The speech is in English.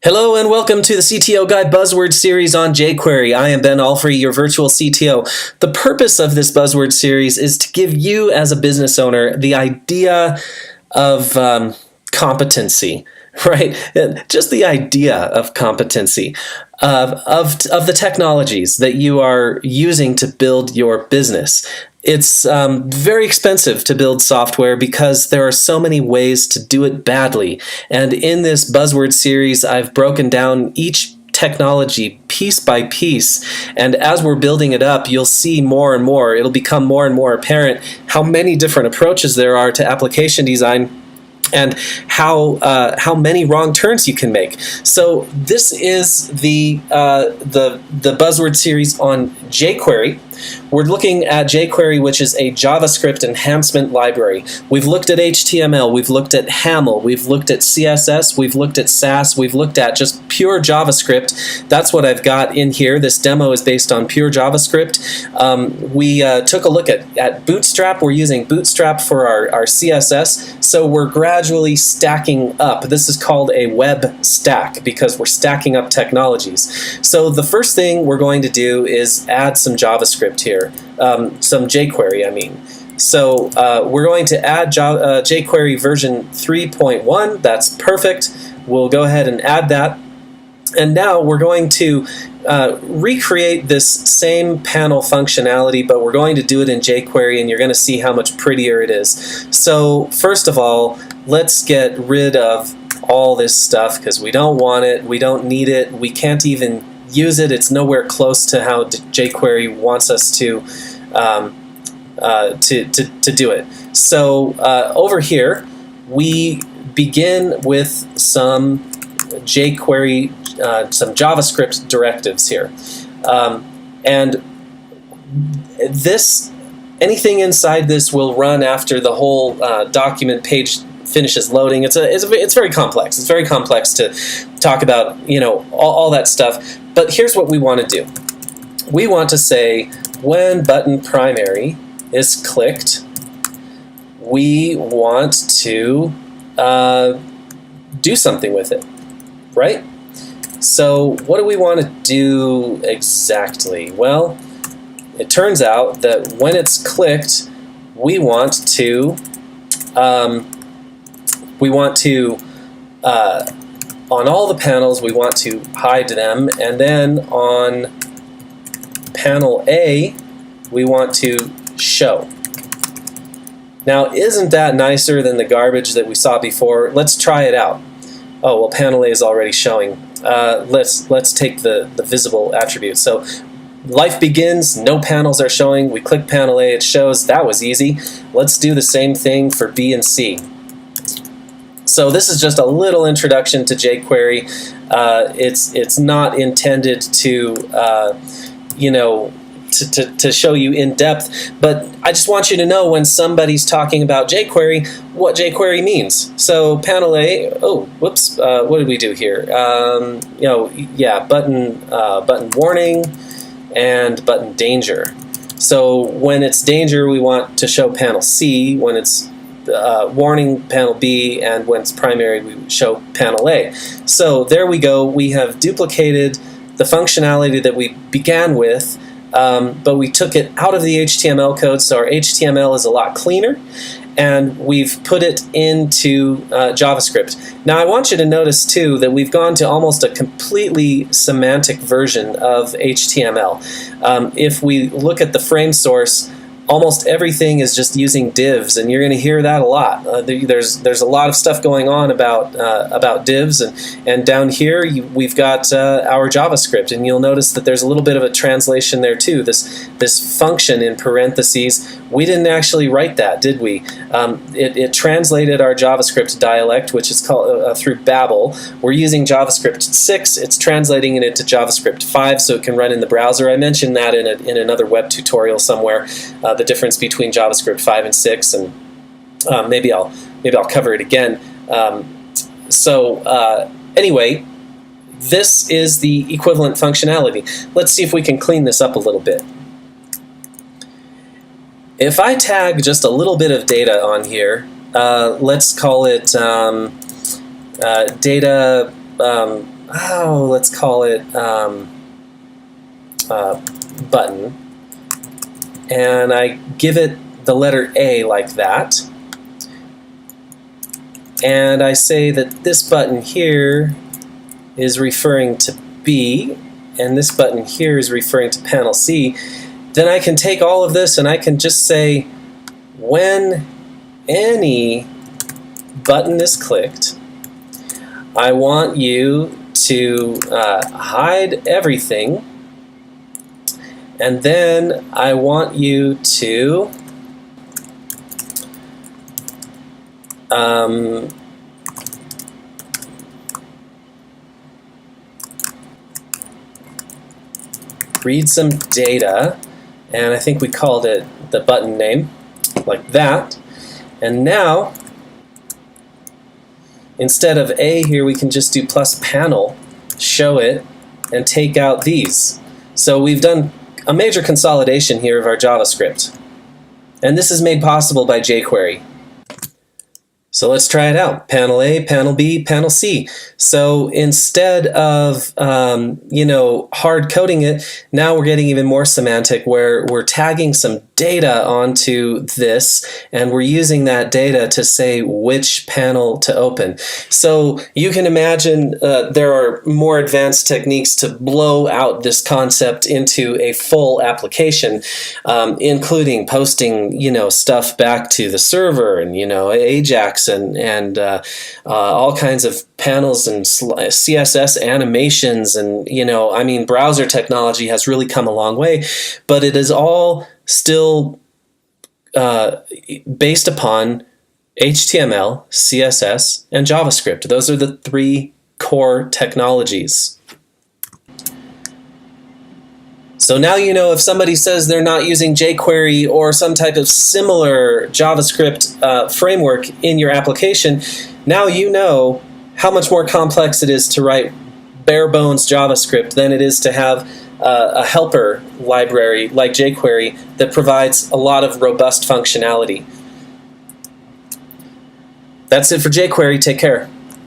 Hello and welcome to the CTO Guide Buzzword series on jQuery. I am Ben Alfrey, your virtual CTO. The purpose of this buzzword series is to give you as a business owner the idea of competency, right? Just the idea of competency of the technologies that you are using to build your business. It's very expensive to build software because there are so many ways to do it badly. And in this buzzword series, I've broken down each technology piece by piece. And as we're building it up, you'll see more and more. It'll become more and more apparent how many different approaches there are to application design and how many wrong turns you can make. So this is the buzzword series on jQuery. We're looking at jQuery, which is a JavaScript enhancement library. We've looked at HTML, we've looked at HAML, we've looked at CSS, we've looked at Sass, we've looked at just pure JavaScript. That's what I've got in here. This demo is based on pure JavaScript. We took a look at Bootstrap. We're using Bootstrap for our CSS, so we're gradually stacking up. This is called a web stack because we're stacking up technologies. So the first thing we're going to do is add some JavaScript here, some jQuery, I mean. So we're going to add jQuery version 3.1. That's perfect. We'll go ahead and add that. And now we're going to recreate this same panel functionality, but we're going to do it in jQuery, and you're going to see how much prettier it is. So first of all, let's get rid of all this stuff because we don't want it, we don't need it, we can't even use it. It's nowhere close to how jQuery wants us to do it. So over here, we begin with some jQuery, some JavaScript directives here, and anything inside this will run after the whole document page finishes loading. It's very complex. It's very complex to talk about, all that stuff. But here's what we want to do. We want to say when button primary is clicked, we want to do something with it, right? So what do we want to do exactly? Well, it turns out that when it's clicked, we want to on all the panels, we want to hide them, and then on panel A, we want to show. Now, isn't that nicer than the garbage that we saw before? Let's try it out. Oh, well, panel A is already showing. Let's take the visible attribute. So life begins, no panels are showing. We click panel A, it shows. That was easy. Let's do the same thing for B and C. So this is just a little introduction to jQuery. It's not intended to to show you in depth, but I just want you to know when somebody's talking about jQuery, what jQuery means. So panel A, whoops, what did we do here? Button warning and button danger. So when it's danger, we want to show panel C. When it's warning, panel B, and when it's primary, we show panel A. So there we go. We have duplicated the functionality that we began with, but we took it out of the HTML code, so our HTML is a lot cleaner, and we've put it into JavaScript. Now I want you to notice too that we've gone to almost a completely semantic version of HTML. If we look at the frame source, almost everything is just using divs, and you're going to hear that a lot. There's a lot of stuff going on about divs, and down here we've got our JavaScript, and you'll notice that there's a little bit of a translation there too. This function in parentheses, we didn't actually write that, did we? It translated our JavaScript dialect, which is called through Babel. We're using JavaScript 6. It's translating it into JavaScript 5, so it can run in the browser. I mentioned that in another web tutorial somewhere. The difference between JavaScript 5 and 6, and maybe I'll cover it again. Anyway, this is the equivalent functionality. Let's see if we can clean this up a little bit. If I tag just a little bit of data on here, let's call it data let's call it button, and I give it the letter A like that, and I say that this button here is referring to B, and this button here is referring to panel C, then I can take all of this and I can just say when any button is clicked, I want you to hide everything, and then I want you to read some data, and I think we called it the button name, like that. And now, instead of A here, we can just do plus panel, show it, and take out these. So we've done a major consolidation here of our JavaScript. And this is made possible by jQuery. So let's try it out. Panel A, panel B, panel C. So instead of hard coding it, now we're getting even more semantic, where we're tagging some data onto this, and we're using that data to say which panel to open. So you can imagine there are more advanced techniques to blow out this concept into a full application, including posting stuff back to the server, and Ajax, and all kinds of panels and CSS animations, and browser technology has really come a long way, but it is all still based upon HTML, CSS, and JavaScript. Those are the three core technologies. So now you know if somebody says they're not using jQuery or some type of similar JavaScript framework in your application, now you know how much more complex it is to write bare bones JavaScript than it is to have a helper library like jQuery that provides a lot of robust functionality. That's it for jQuery. Take care.